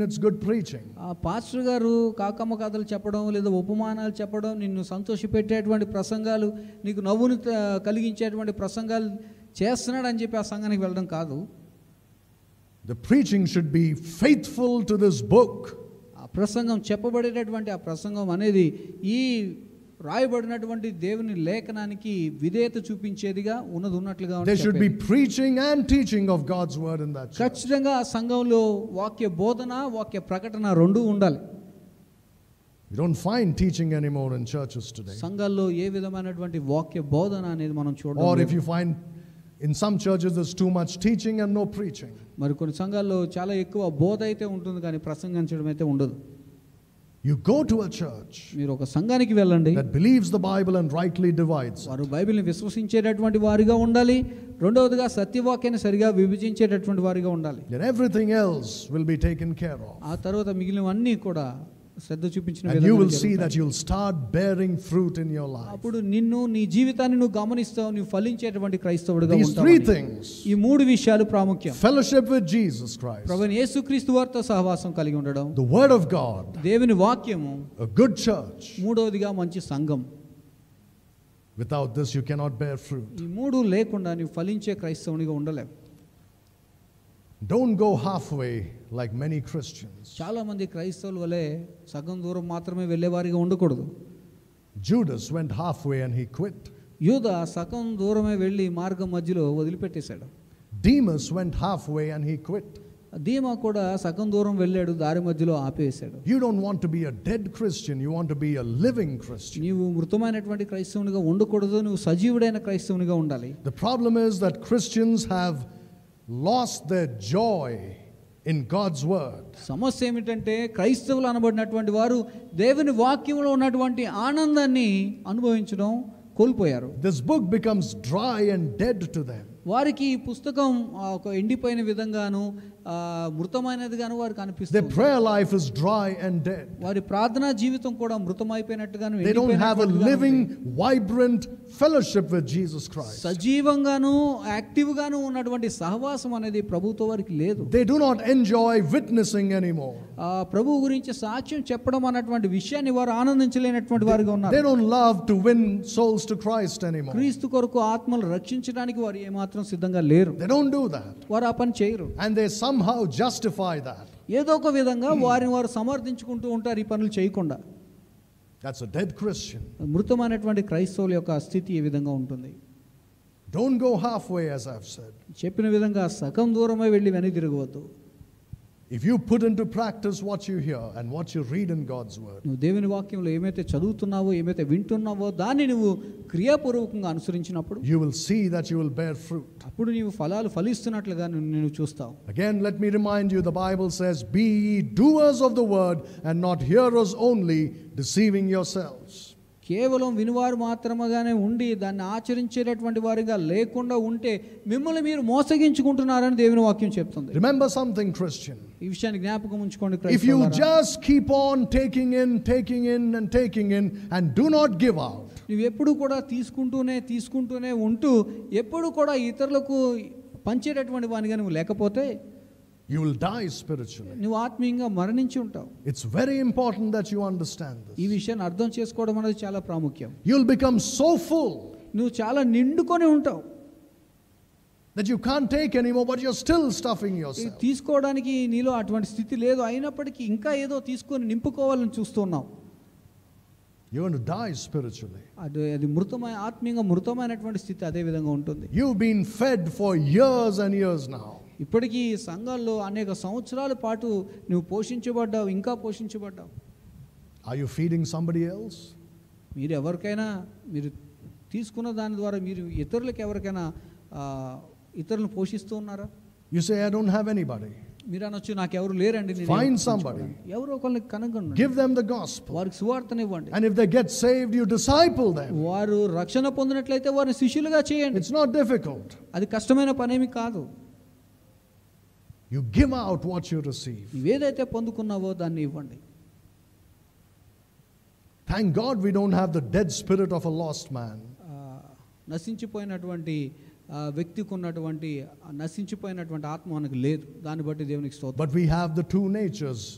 It's good preaching. Pastor గారు కాకమ్మ కథలు చెప్పడం లేదా ఉపమానాలు చెప్పడం నిన్ను సంతోషపెట్టేటువంటి ప్రసంగాలు నీకు నవ్వును కలిగించేటువంటి ప్రసంగాలు చేస్తున్నాడు అని చెప్పి ఆ సంఘానికి వెళ్ళడం కాదు. The preaching should be faithful to this book. ఆ ప్రసంగం చెప్పబడేటటువంటి ఆ ప్రసంగం అనేది ఈ రాయబడినటువంటి దేవుని లేఖనానికి విధేయత చూపించేదిగా ఉన్నట్లుగా There should be preaching and teaching of God's word in that church. ఖచ్చితంగా ఆ సంఘంలో వాక్య బోధన వాక్య ప్రకటన రెండు ఉండాలి. You don't find teaching anymore in churches today. సంఘాల్లో ఏ విధమైనటువంటి వాక్య బోధన అనేది మనం చూడడం. Or if you find in some churches there's too much teaching and no preaching. మరి కొన్ని సంఘాల్లో చాలా ఎక్కువ బోధ అయితే ఉంటుంది కానీ ప్రసంగించడం అయితే ఉండదు. You go to a church మీరు ఒక సంఘానికి వెళ్ళండి that believes the Bible and rightly divides. వారు బైబిల్ని విశ్వసించేటటువంటి వారిగా ఉండాలి. రెండవదిగా సత్యవాక్యాన్ని సరిగా విభజించేటటువంటి వారిగా ఉండాలి. Then everything else will be taken care of. ఆ తర్వాత మిగిలినవన్నీ కూడా శ్రద్ధ చూపించిన And you will see that you'll start bearing fruit in your life. అప్పుడు నిన్ను నీ జీవితాన్ని నువ్వు గమనిస్తావు, నువ్వు ఫలించేటటువంటి క్రైస్తవుడిగా These ఉంటావు. three things. ఈ మూడు విషయాలు ప్రాముఖ్యం. Fellowship with Jesus Christ. ప్రభువైన యేసుక్రీస్తు వారితో సహవాసం కలిగి ఉండడం. The word of God. దేవుని వాక్యము. A good church. మూడవదిగా మంచి సంఘం. Without this you cannot bear fruit. ఈ మూడు లేకుండా నీవు ఫలించే క్రైస్తవునిగా ఉండలేవు. Don't go halfway like many Christians. చాలా మంది క్రైస్తవుల వలె సగం దూరం మాత్రమే వెళ్ళేవారిగా ఉండకూడదు. Judas went halfway and he quit. యూదా సగం దూరమే వెళ్ళి మార్గం మధ్యలో వదిలిపెట్టేశాడు. Demas went halfway and he quit. దీమా కూడా సగం దూరం వెళ్ళాడు, దారి మధ్యలో ఆపేశాడు. You don't want to be a dead Christian, you want to be a living Christian. నీవు మృతమైనటువంటి క్రైస్తవునిగా ఉండకూడదు, నువ్వు సజీవుడైన క్రైస్తవునిగా ఉండాలి. The problem is that Christians have lost their joy in God's word. సమస్య ఏమిటంటే క్రైస్తవులు అనబడినటువంటి వారు దేవుని వాక్యంలో ఉన్నటువంటి ఆనందాన్ని అనుభవించడం కోల్పోయారు. This book becomes dry and dead to them. వారికి ఈ పుస్తకం ఒక ఎండిపోయిన విధంగాను మృతమైనదిగాను వారికి Their అనిపిస్తుంది. prayer life is dry and dead. వారి ప్రార్థనా జీవితం కూడా మృతమైపోయినట్టుగాను, They don't have a living, vibrant fellowship with Jesus Christ. సజీవంగాను యాక్టివ్గాను ఉన్నటువంటి సహవాసం అనేది ప్రభుతో వారికి లేదు. They do not enjoy witnessing anymore. ప్రభు గురించి సాక్ష్యం చెప్పడం అన్నటువంటి విషయాన్ని వారు ఆనందించలేనటువంటి వారిగా They ఉన్నారు. don't love to win souls to Christ anymore. క్రీస్తు కొరకు ఆత్మలు రక్షించడానికి వారు ఏమాత్రం సిద్ధంగా లేరు. They don't do that. వారు ఆ పని చేయరు. And they somehow justify that. ఏదో ఒక విధంగా వారిని వారు సమర్థించుకుంటూ ఉంటారు ఈ పనులు చేయకుండా. That's a dead Christian. మృతమైనటువంటి క్రైస్తవుల యొక్క స్థితి ఈ విధంగా ఉంటుంది. Don't go halfway, as I've said. చెప్పిన విధంగా సగం దూరమే వెళ్ళి వెనక్కి తిరగవద్దు. If you put into practice what you hear and what you read in God's word, నువ్వు దేవుని వాక్యంలో ఏమైతే చదువుతున్నావో ఏమైతే వింటున్నావో దాన్ని నువ్వు క్రియాపూర్వకంగా అనుసరించినప్పుడు you will see that you will bear fruit. అప్పుడు నీవు ఫలాలు ఫలిస్తున్నట్లుగా నేను చూస్తావు. Again, let me remind you, the Bible says, "Be ye doers of the word and not hearers only, deceiving yourselves." కేవలం వినువారు మాత్రమేగానే ఉండి దాన్ని ఆచరించేటటువంటి వారిగా లేకుండా ఉంటే మిమ్మల్ని మీరు మోసగించుకుంటున్నారని దేవుని వాక్యం చెప్తుంది. Remember something, Christian. ఈ విషయాన్ని జ్ఞాపకం ఉంచుకోండి. If you just keep on taking in and do not give out, నువ్వు ఎప్పుడు కూడా తీసుకుంటూనే ఉంటూ ఎప్పుడు కూడా ఇతరులకు పంచేటటువంటి వానిగా నువ్వు లేకపోతే you will die spiritually. నువ్వు ఆత్మీయంగా మరణించి ఉంటావు. It's very important that you understand this. ఈ విషయాన్ని అర్థం చేసుకోవడం అనేది చాలా ప్రాముఖ్యం. You'll become so full నువ్వు చాలా నిండుకొని ఉంటావు that you can't take anymore, but you're still stuffing yourself. తీసుకోవడానికి నీలో అటువంటి స్థితి లేదు, అయినప్పటికీ ఇంకా ఏదో తీసుకొని నింపుకోవాలని చూస్తున్నావు. You're going to die spiritually. అది ఆత్మీయంగా మృతమైనటువంటి స్థితి అదే విధంగా ఉంటుంది. You've been fed for years and years now. ఇప్పటికీ సంఘాల్లో అనేక సంవత్సరాల పాటు నువ్వు పోషించబడ్డావు, ఇంకా పోషించబడ్డావు. Are you feeding somebody else? మీరు తీసుకున్న దాని ద్వారా మీరు ఇతరులకు ఎవరికైనా ఇతరులను పోషిస్తూ ఉన్నారా? You say, I don't have anybody. మీరు అనొచ్చు, నాకు ఎవరు లేరండి. Find somebody. ఎవరో ఒకరిని కనుగొనండి. Give them the gospel. వారికి సువార్తను ఇవ్వండి. And if they get saved, you disciple them. వారు రక్షణ పొందినట్లయితే వారిని శిష్యులుగా చేయండి. It's not difficult. అది కష్టమైన పనేమి కాదు. You give out what you receive. ఏదైతే పొందుకున్నావో దాన్ని ఇవ్వండి. Thank God we don't have the dead spirit of a lost man. నశించిపోయినటువంటి వ్యక్తికి ఉన్నటువంటి నశించిపోయినటువంటి ఆత్మ మనకు లేదు. దాన్ని బట్టి దేవునికి స్తోత్రం. But we have the two natures.